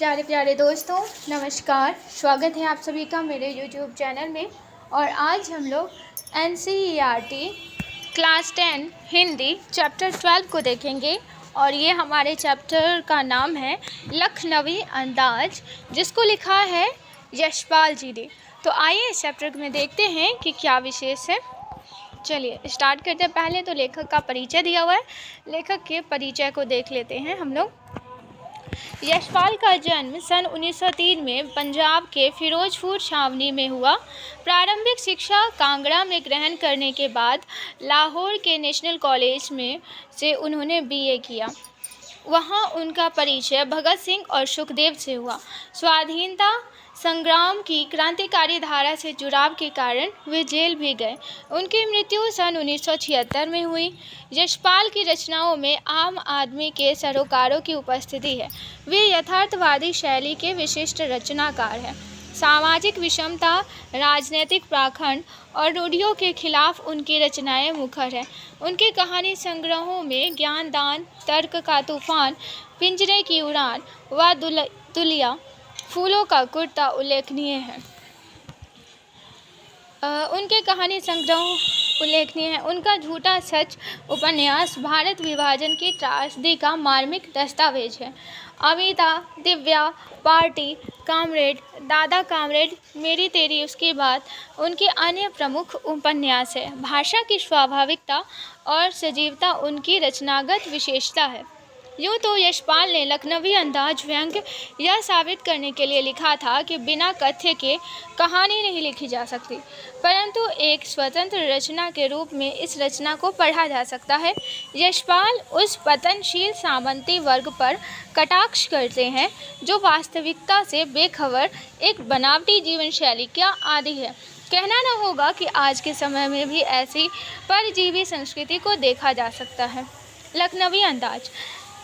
प्यारे प्यारे दोस्तों, नमस्कार। स्वागत है आप सभी का मेरे YouTube चैनल में। और आज हम लोग NCERT क्लास 10 हिंदी चैप्टर 12 को देखेंगे। और ये हमारे चैप्टर का नाम है लखनवी अंदाज, जिसको लिखा है यशपाल जी ने। तो आइए इस चैप्टर में देखते हैं कि क्या विशेष है। चलिए स्टार्ट करते हैं। पहले तो लेखक का परिचय दिया हुआ है, लेखक के परिचय को देख लेते हैं हम लोग। यशपाल का जन्म सन 1903 में पंजाब के फिरोजपुर छावनी में हुआ। प्रारंभिक शिक्षा कांगड़ा में ग्रहण करने के बाद लाहौर के नेशनल कॉलेज में से उन्होंने BA किया। वहां उनका परिचय भगत सिंह और सुखदेव से हुआ। स्वाधीनता संग्राम की क्रांतिकारी धारा से जुड़ाव के कारण वे जेल भी गए। उनकी मृत्यु सन 1976 में हुई। यशपाल की रचनाओं में आम आदमी के सरोकारों की उपस्थिति है। वे यथार्थवादी शैली के विशिष्ट रचनाकार हैं। सामाजिक विषमता, राजनीतिक पाखंड और रूढ़ियों के खिलाफ उनकी रचनाएं मुखर हैं। उनके कहानी संग्रहों में ज्ञानदान, तर्क का तूफान, पिंजरे की उड़ान व दुलिया फूलों का कुर्ता उल्लेखनीय है। उनके कहानी संग्रह उल्लेखनीय है। उनका झूठा सच उपन्यास भारत विभाजन की त्रासदी का मार्मिक दस्तावेज है। अमिता, दिव्या, पार्टी, कामरेड, दादा कामरेड, मेरी तेरी उसकी बात उनके अन्य प्रमुख उपन्यास है। भाषा की स्वाभाविकता और सजीवता उनकी रचनागत विशेषता है। यूँ तो यशपाल ने लखनवी अंदाज व्यंग्य यह साबित करने के लिए लिखा था कि बिना कथ्य के कहानी नहीं लिखी जा सकती, परंतु एक स्वतंत्र रचना के रूप में इस रचना को पढ़ा जा सकता है। यशपाल उस पतनशील सामंती वर्ग पर कटाक्ष करते हैं जो वास्तविकता से बेखबर एक बनावटी जीवन शैली का आदी है। कहना न होगा कि आज के समय में भी ऐसी परजीवी संस्कृति को देखा जा सकता है। लखनवी अंदाज।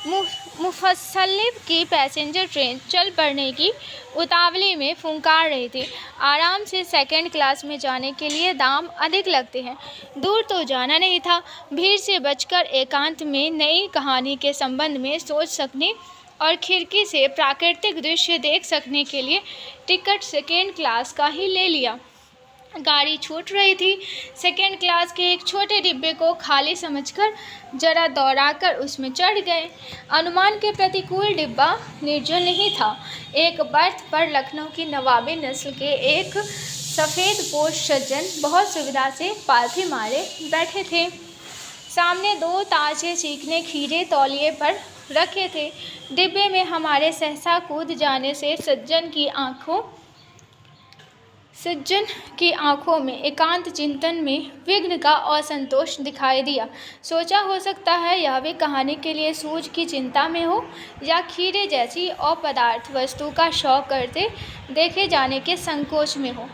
मुफस्सलिब की पैसेंजर ट्रेन चल पड़ने की उतावली में फुंकार रही थी। आराम से सेकंड क्लास में जाने के लिए दाम अधिक लगते हैं। दूर तो जाना नहीं था। भीड़ से बचकर एकांत में नई कहानी के संबंध में सोच सकने और खिड़की से प्राकृतिक दृश्य देख सकने के लिए टिकट सेकंड क्लास का ही ले लिया। गाड़ी छूट रही थी। सेकेंड क्लास के एक छोटे डिब्बे को खाली समझकर जरा दौड़ाकर उसमें चढ़ गए। अनुमान के प्रतिकूल डिब्बा निर्जन नहीं था। एक बर्थ पर लखनऊ की नवाबी नस्ल के एक सफ़ेद पोश सज्जन बहुत सुविधा से पालथी मारे बैठे थे। सामने 2 ताजे चीकने खीरे तौलिए पर रखे थे। डिब्बे में हमारे सहसा कूद जाने से सज्जन की आंखों में एकांत चिंतन में विघ्न का असंतोष दिखाई दिया। सोचा हो सकता है यह भी कहानी के लिए सूझ की चिंता में हो या खीरे जैसी अपदार्थ वस्तु का शौक करते देखे जाने के संकोच में हो।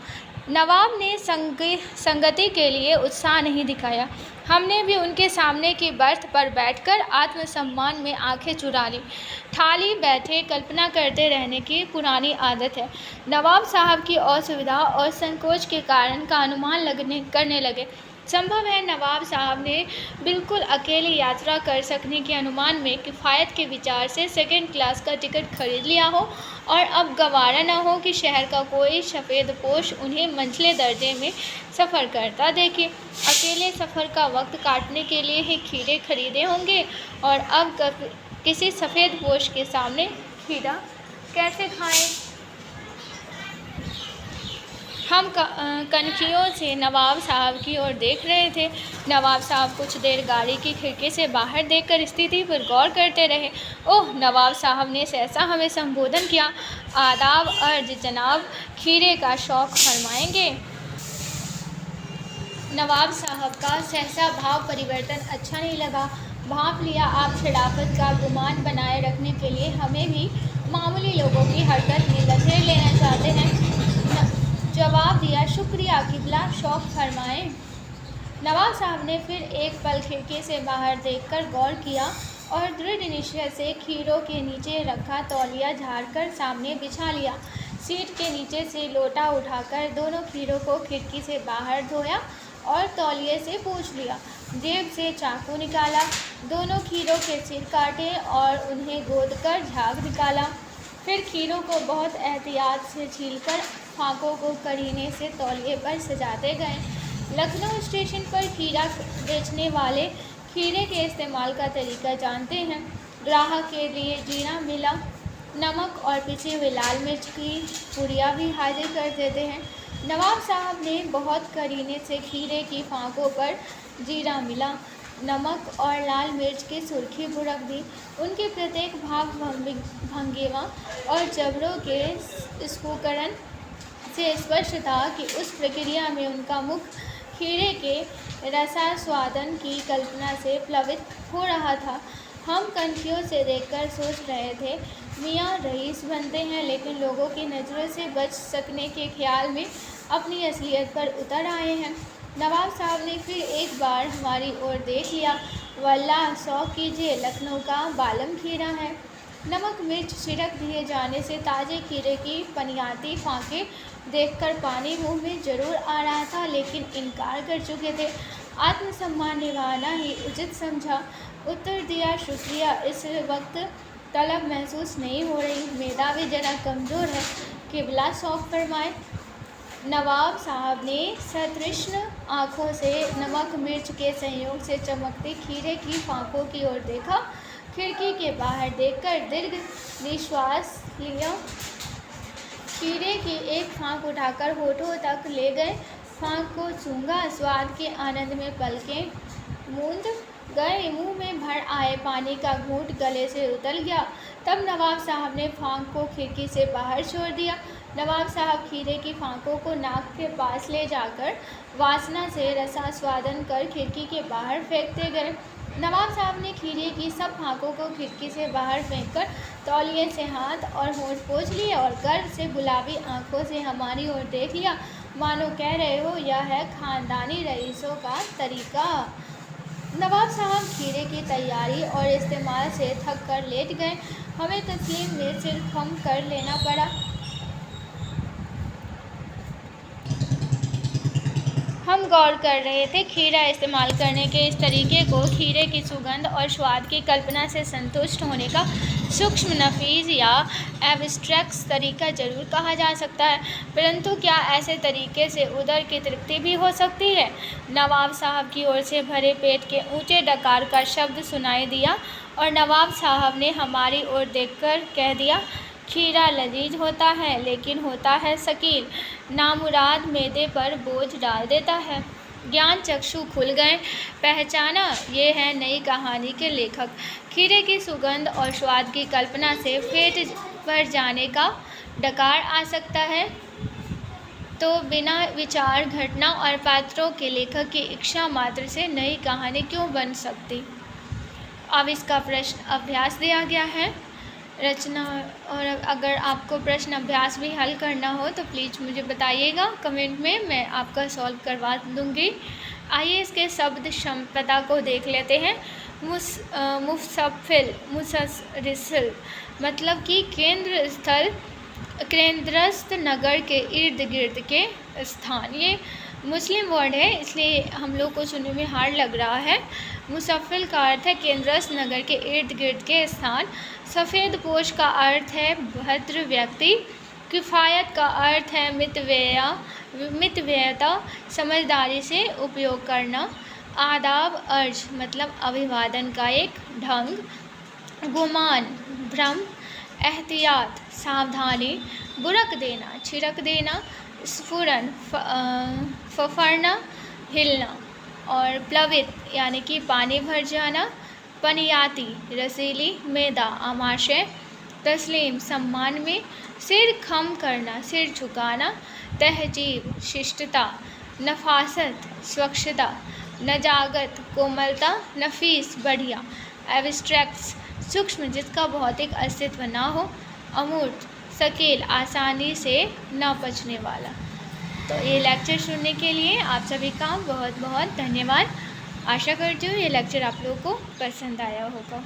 नवाब ने संगति के लिए उत्साह नहीं दिखाया। हमने भी उनके सामने की बर्थ पर बैठकर आत्मसम्मान में आंखें चुरा ली। थाली बैठे कल्पना करते रहने की पुरानी आदत है। नवाब साहब की असुविधा और संकोच के कारण का अनुमान करने लगे। संभव है नवाब साहब ने बिल्कुल अकेले यात्रा कर सकने के अनुमान में किफ़ायत के विचार से सेकंड क्लास का टिकट खरीद लिया हो और अब गवारा न हो कि शहर का कोई सफ़ेदपोश उन्हें मंझले दर्जे में सफ़र करता देखे। अकेले सफ़र का वक्त काटने के लिए ही खीरे खरीदे होंगे और अब किसी सफ़ेदपोश के सामने खीरा कैसे खाएं। हम कनखियों से नवाब साहब की ओर देख रहे थे। नवाब साहब कुछ देर गाड़ी की खिड़की से बाहर देखकर स्थिति पर गौर करते रहे। ओह, नवाब साहब ने सहसा हमें संबोधन किया। आदाब अर्ज जनाब, खीरे का शौक फरमाएंगे। नवाब साहब का सहसा भाव परिवर्तन अच्छा नहीं लगा। भांप लिया आप शराफत का गुमान बनाए रखने के लिए हमें भी मामूली लोगों की हरकत में लथेड़ लेना चाहते हैं। जवाब दिया, शुक्रिया किबला, शौक फरमाएं। नवाब साहब ने फिर एक पल खिड़की से बाहर देखकर गौर किया और दृढ़ निश्चय से खीरों के नीचे रखा तौलिया झाड़कर सामने बिछा लिया। सीट के नीचे से लोटा उठाकर दोनों खीरों को खिड़की से बाहर धोया और तौलिए से पूछ लिया। जेब से चाकू निकाला, दोनों खीरों के सिर काटे और उन्हें गोदकर झाग निकाला। फिर खीरों को बहुत एहतियात से छीलकर फाकों को करीने से तौलिए पर सजाते गए। लखनऊ स्टेशन पर खीरा बेचने वाले खीरे के इस्तेमाल का तरीका जानते हैं। ग्राहक के लिए जीरा मिला, नमक और पिसी हुई लाल मिर्च की पुड़िया भी हाजिर कर देते हैं। नवाब साहब ने बहुत करीने से खीरे की फाकों पर जीरा मिला, नमक और लाल मिर्च की सुर्खी बुरक दी। उनके प्रत्येक भाव भंगिमा और जबरों के स्फुरण से स्पष्ट था कि उस प्रक्रिया में उनका मुख खीरे के रसास्वादन की कल्पना से प्लवित हो रहा था। हम कनखियों से देखकर सोच रहे थे, मियाँ रईस बनते हैं, लेकिन लोगों की नज़रों से बच सकने के ख्याल में अपनी असलियत पर उतर आए हैं। नवाब साहब ने फिर एक बार हमारी ओर देख लिया। वल्लाह शौक़ कीजिए, लखनऊ का बालम खीरा है। नमक मिर्च छिड़क दिए जाने से ताज़े खीरे की पनियाती फाँकें देखकर पानी मुंह में जरूर आ रहा था, लेकिन इनकार कर चुके थे। आत्मसम्मान निभाना ही उचित समझा। उत्तर दिया, शुक्रिया, इस वक्त तलब महसूस नहीं हो रही। मेदा भी जरा कमज़ोर है, किबला शौक़ फरमाए। नवाब साहब ने सतृष्ण आँखों से नमक मिर्च के संयोग से चमकते खीरे की फाँकों की ओर देखा। खिड़की के बाहर देखकर दीर्घ निश्वास लिया। खीरे की एक फाँक उठाकर होठों तक ले गए, फाँक को सूंघा, स्वाद के आनंद में पलकें मूंद गए। मुंह में भर आए पानी का घूंट गले से उतर गया। तब नवाब साहब ने फाँक को खिड़की से बाहर छोड़ दिया। नवाब साहब खीरे की फाँकों को नाक के पास ले जाकर वासना से रसास्वादन कर खिड़की के बाहर फेंकते गए। नवाब साहब ने खीरे की सब फाँकों को खिड़की से बाहर फेंककर तौलिए से हाथ और होंठ पोंछ लिए और गर्व से गुलाबी आंखों से हमारी ओर देख लिया, मानो कह रहे हो, यह है ख़ानदानी रईसों का तरीका। नवाब साहब खीरे की तैयारी और इस्तेमाल से थक कर लेट गए। हमें तस्लीम में सिर खम कर लेना पड़ा। हम गौर कर रहे थे, खीरा इस्तेमाल करने के इस तरीके को खीरे की सुगंध और स्वाद की कल्पना से संतुष्ट होने का सूक्ष्म, नफीस या एब्स्ट्रैक्ट तरीका जरूर कहा जा सकता है, परंतु क्या ऐसे तरीके से उदर की तृप्ति भी हो सकती है? नवाब साहब की ओर से भरे पेट के ऊंचे डकार का शब्द सुनाई दिया और नवाब साहब ने हमारी ओर देखकर कह दिया, खीरा लजीज होता है, लेकिन होता है शकील, नामुराद मैदे पर बोझ डाल देता है। ज्ञान चक्षु खुल गए। पहचाना, ये है नई कहानी के लेखक। खीरे की सुगंध और स्वाद की कल्पना से पेट भर जाने का डकार आ सकता है, तो बिना विचार, घटना और पात्रों के लेखक की इच्छा मात्र से नई कहानी क्यों बन सकती? अब इसका प्रश्न अभ्यास दिया गया है रचना, और अगर आपको प्रश्न अभ्यास भी हल करना हो तो प्लीज़ मुझे बताइएगा कमेंट में, मैं आपका सॉल्व करवा दूँगी। आइए इसके शब्द संपदा को देख लेते हैं। मुसफ़िल, मुसरिसल मतलब कि केंद्रस्थ नगर के इर्द गिर्द के स्थान। ये मुस्लिम वर्ड है, इसलिए हम लोग को सुनने में हार्ड लग रहा है। मुसफ़िल का अर्थ है केंद्रस्थ नगर के इर्द गिर्द के स्थान। सफ़ेद पोश का अर्थ है भद्र व्यक्ति। किफ़ायत का अर्थ है मितव्ययता, समझदारी से उपयोग करना। आदाब अर्ज मतलब अभिवादन का एक ढंग। गुमान भ्रम। एहतियात सावधानी। बुरक देना छिड़क देना। स्फुरन फफरना हिलना। और प्लवित यानी कि पानी भर जाना। पनियाती रसीली, मैदा आमाशय। तस्लीम सम्मान में। सिर खम करना सिर झुकाना। तहजीब शिष्टता। नफासत स्वच्छता। नजागत कोमलता। नफीस बढ़िया। एब्स्ट्रैक्ट्स सूक्ष्म जिसका भौतिक अस्तित्व न हो। अमूर्त शकील आसानी से न पचने वाला। तो ये लेक्चर सुनने के लिए आप सभी का बहुत बहुत धन्यवाद। आशा करती हूँ ये लेक्चर आप लोगों को पसंद आया होगा।